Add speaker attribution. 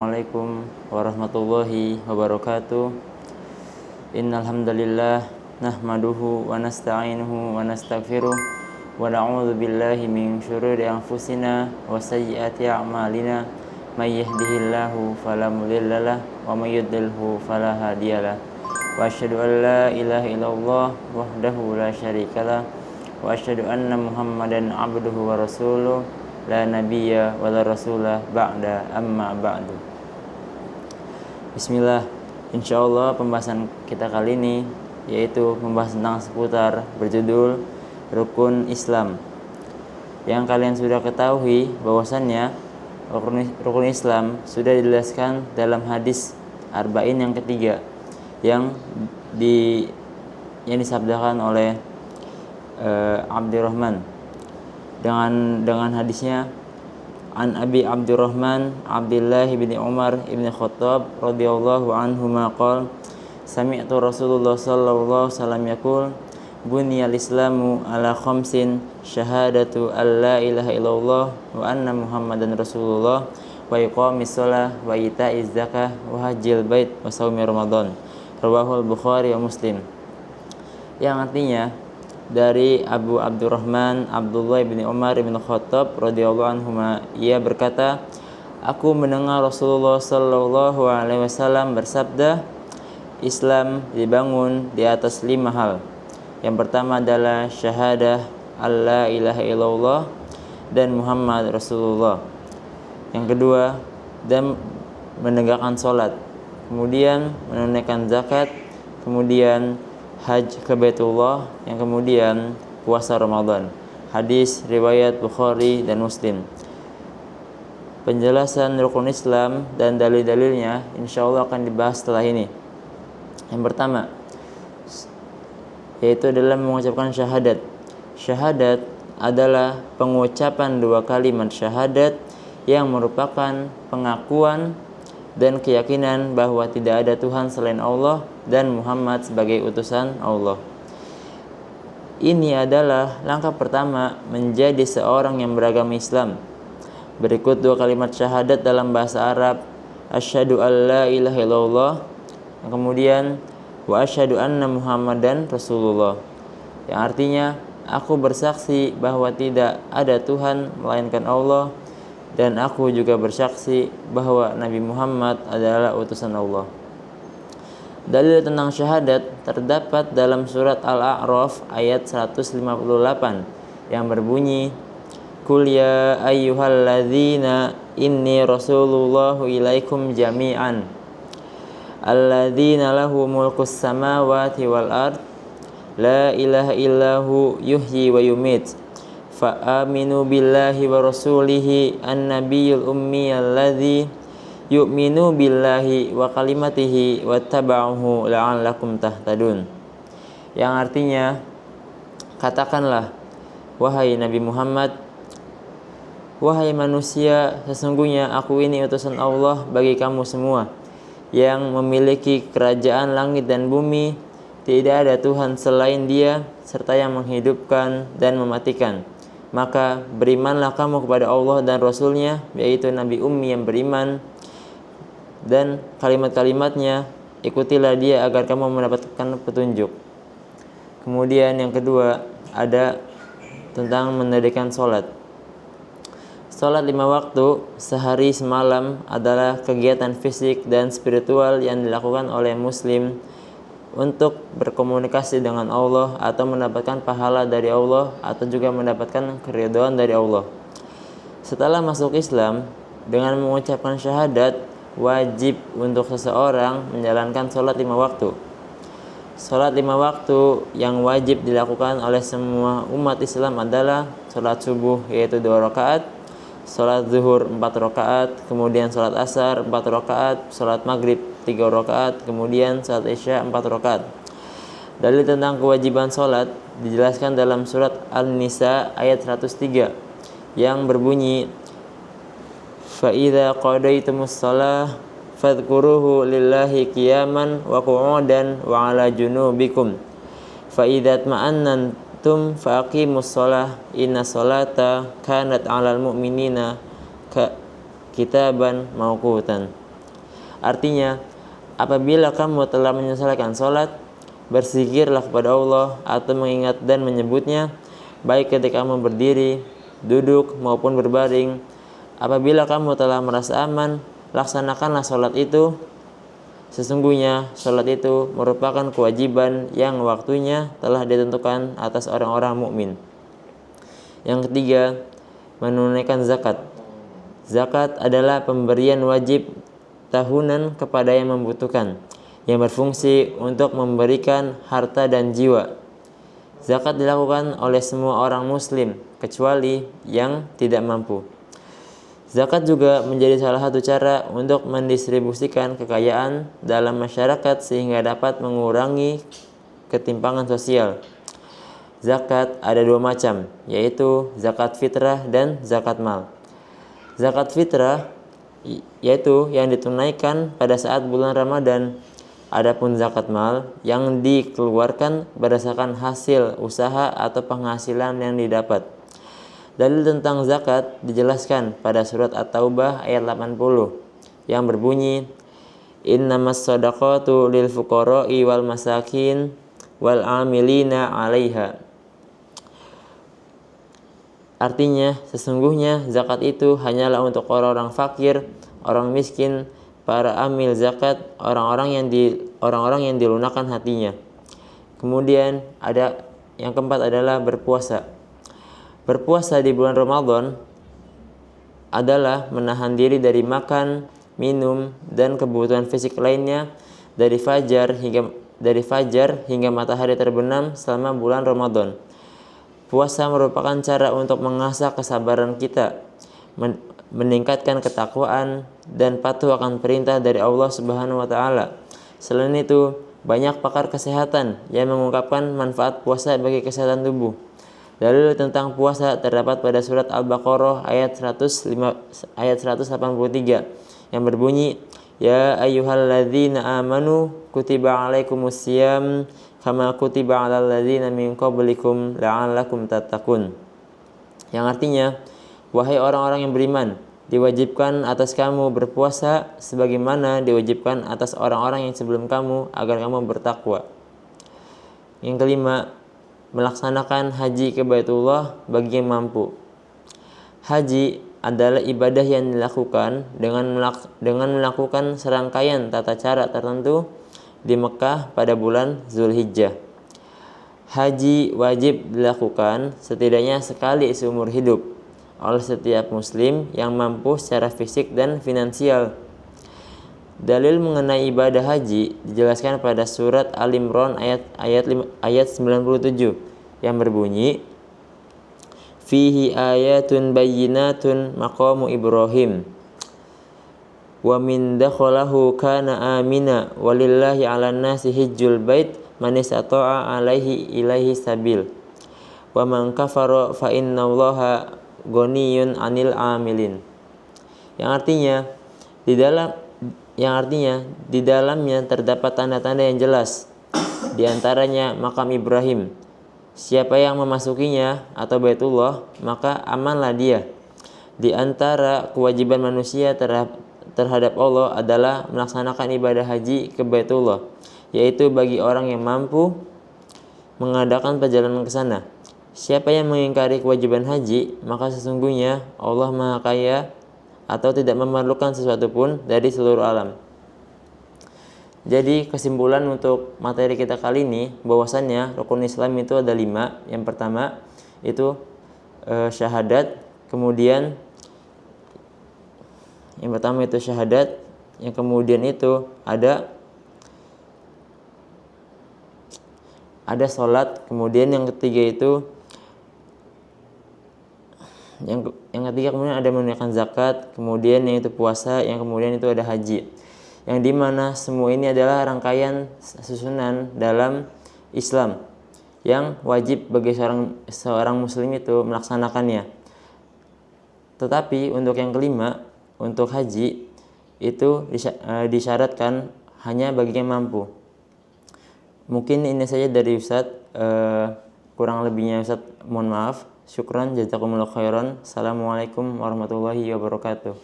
Speaker 1: Assalamualaikum warahmatullahi wabarakatuh. Innal hamdalillah nahmaduhu wa nasta'inuhu wa nastaghfiruh wa na'udzu billahi min syururi anfusina wa sayyiati a'malina. May yahdihillahu fala mudhillalah wa may yudlilhu fala hadiyalah. Wa asyhadu an la ilaha illallah wahdahu la syarikalah wa asyhadu anna Muhammadan abduhu wa rasuluh la nabiyya wa la rasulah ba'da amma ba'du. Bismillah, insyaallah pembahasan kita kali ini yaitu membahas tentang seputar berjudul Rukun Islam. Yang kalian sudah ketahui bahwasannya rukun Islam sudah dijelaskan dalam hadis Arba'in yang ketiga yang disabdakan oleh Abdurrahman dengan hadisnya An Abi Abdurrahman Abdullah bin Umar bin Khattab radhiyallahu anhuma qala sami'tu Rasulullah sallallahu alaihi wasallam yaqul buniyal islamu ala khamsin syahadatu alla ilaha illallah wa anna muhammadan rasulullah wa iqamis shalah wa ita'iz zakah wa hajjil bait wa shaumi ramadan rawahul Bukhari wa Muslim. Yang artinya dari Abu Abdurrahman Abdullah bin Umar bin Khattab radhiyallahu anhuma, ia berkata, aku mendengar Rasulullah sallallahu alaihi wasallam bersabda, Islam dibangun di atas 5 hal. Yang pertama adalah syahadah alla ilaha illallah dan Muhammad Rasulullah. Yang kedua, dan menegakkan salat, kemudian menunaikan zakat, kemudian Hajj ke Baitullah, yang kemudian puasa Ramadan. Hadis riwayat Bukhari dan Muslim. Penjelasan rukun Islam dan dalil-dalilnya insyaallah akan dibahas setelah ini. Yang pertama yaitu dalam mengucapkan syahadat. Syahadat adalah pengucapan 2 kalimat syahadat yang merupakan pengakuan dan keyakinan bahwa tidak ada Tuhan selain Allah dan Muhammad sebagai utusan Allah. Ini adalah langkah pertama menjadi seorang yang beragama Islam. Berikut 2 kalimat syahadat dalam bahasa Arab, asyhadu alla ilaha illallah, kemudian wa asyhadu anna Muhammadan rasulullah, yang artinya aku bersaksi bahwa tidak ada Tuhan melainkan Allah dan aku juga bersaksi bahwa Nabi Muhammad adalah utusan Allah. Dalil tentang syahadat terdapat dalam surat Al-A'raf ayat 158 yang berbunyi, Qul ya ayyuhalladzina inni rasulullahu ilaikum jami'an alladzina lahu mulkus samawati wal ard la ilaha illahu yuhyi wa yumit fa'aminu billahi wa rasulihi an-nabiyul ummi alladzi yu'minu billahi wa kalimatihi wattaba'uhu la'allakum tahtadun. Yang artinya, katakanlah, wahai Nabi Muhammad, wahai manusia, sesungguhnya aku ini utusan Allah bagi kamu semua, yang memiliki kerajaan langit dan bumi, tidak ada Tuhan selain Dia, serta yang menghidupkan dan mematikan. Maka berimanlah kamu kepada Allah dan Rasulnya, yaitu Nabi Ummi yang beriman, dan kalimat-kalimatnya, ikutilah dia agar kamu mendapatkan petunjuk. Kemudian yang kedua ada tentang mendirikan sholat. Sholat 5 waktu sehari semalam adalah kegiatan fisik dan spiritual yang dilakukan oleh muslim untuk berkomunikasi dengan Allah atau mendapatkan pahala dari Allah atau juga mendapatkan keridhaan dari Allah. Setelah masuk Islam, dengan mengucapkan syahadat, wajib untuk seseorang menjalankan sholat 5 waktu. Sholat 5 waktu yang wajib dilakukan oleh semua umat Islam adalah sholat subuh yaitu 2 rakaat, sholat zuhur 4 rakaat, kemudian sholat asar 4 rakaat, sholat maghrib 3 rakaat, kemudian sholat isya 4 rakaat. Dalil tentang kewajiban sholat dijelaskan dalam surat An-Nisa ayat 103 yang berbunyi, فَإِذَا قَضَيْتُمُ الصَّلَاةَ فَاذْكُرُوهُ لِلَّهِ قِيَامًا وَقُعُودًا وَعَلَى جُنُوبِكُمْ فَإِذَا اطْمَأَنَّنْتُمْ فَأَقِيمُوا الصَّلَاةَ إِنَّ الصَّلَاةَ كَانَتْ عَلَى الْمُؤْمِنِينَ kitaban mauqutan. Artinya, apabila kamu telah menyelesaikan sholat, berzikirlah kepada Allah atau mengingat dan menyebutnya, baik ketika kamu berdiri, duduk maupun berbaring. Apabila kamu telah merasa aman, laksanakanlah sholat itu. Sesungguhnya sholat itu merupakan kewajiban yang waktunya telah ditentukan atas orang-orang mukmin. Yang ketiga, menunaikan zakat. Zakat adalah pemberian wajib tahunan kepada yang membutuhkan, yang berfungsi untuk memberikan harta dan jiwa. Zakat dilakukan oleh semua orang muslim kecuali yang tidak mampu. Zakat juga menjadi salah satu cara untuk mendistribusikan kekayaan dalam masyarakat sehingga dapat mengurangi ketimpangan sosial. Zakat ada dua macam, yaitu zakat fitrah dan zakat mal. Zakat fitrah yaitu yang ditunaikan pada saat bulan Ramadan. Adapun zakat mal yang dikeluarkan berdasarkan hasil usaha atau penghasilan yang didapat. Dalil tentang zakat dijelaskan pada surat At-Taubah ayat 80 yang berbunyi, Innamas shadaqatu lil fuqara'i wal masakin wal amilina 'alaiha. Artinya, sesungguhnya zakat itu hanyalah untuk orang-orang fakir, orang miskin, para amil zakat, orang-orang yang dilunakkan hatinya. Kemudian ada yang keempat adalah berpuasa. Berpuasa di bulan Ramadan adalah menahan diri dari makan, minum, dan kebutuhan fisik lainnya dari fajar hingga matahari terbenam selama bulan Ramadan. Puasa merupakan cara untuk mengasah kesabaran kita, meningkatkan ketakwaan dan patuh akan perintah dari Allah Subhanahu wa taala. Selain itu, banyak pakar kesehatan yang mengungkapkan manfaat puasa bagi kesehatan tubuh. Dalil tentang puasa terdapat pada surat Al-Baqarah ayat 183 yang berbunyi, Ya ayyuhalladzina amanu kutiba alaikumusiyam kama kutiba alal ladzina min qablikum la'allakum tattaqun. Yang artinya, wahai orang-orang yang beriman, diwajibkan atas kamu berpuasa sebagaimana diwajibkan atas orang-orang yang sebelum kamu agar kamu bertakwa. Yang kelima, melaksanakan haji ke Baitullah bagi yang mampu. Haji adalah ibadah yang dilakukan dengan melakukan serangkaian tata cara tertentu di Mekah pada bulan Zulhijjah. Haji wajib dilakukan setidaknya sekali seumur hidup oleh setiap muslim yang mampu secara fisik dan finansial. Dalil mengenai ibadah haji dijelaskan pada surat Al-Imran ayat 97 yang berbunyi, Fihi ayatun bayyinatun maqamu Ibrahim wa min dakhalahu kana amina walillahi 'alan nasi hajjul bait man istata'a ilaihi sabil wa man kafara fa innallaha ghaniyun 'anil 'amilin. Yang artinya di dalamnya terdapat tanda-tanda yang jelas, di antaranya makam Ibrahim. Siapa yang memasukinya atau Baitullah, maka amanlah dia. Di antara kewajiban manusia terhadap Allah adalah melaksanakan ibadah haji ke Baitullah, yaitu bagi orang yang mampu mengadakan perjalanan ke sana. Siapa yang mengingkari kewajiban haji, maka sesungguhnya Allah Maha Kaya atau tidak memerlukan sesuatu pun dari seluruh alam. Jadi kesimpulan untuk materi kita kali ini bahwasannya rukun Islam itu ada 5. Yang pertama itu syahadat, kemudian yang pertama itu syahadat, yang kemudian itu ada sholat, kemudian yang ketiga itu yang ketiga kemudian ada menunaikan zakat, kemudian yang itu puasa, yang kemudian itu ada haji. Yang dimana semua ini adalah rangkaian susunan dalam Islam yang wajib bagi seorang muslim itu melaksanakannya. Tetapi untuk yang kelima, untuk haji itu disyaratkan hanya bagi yang mampu. Mungkin ini saja dari Ustadz, kurang lebihnya Ustadz mohon maaf. Syukran, jazakumullah khairan. Assalamualaikum warahmatullahi wabarakatuh.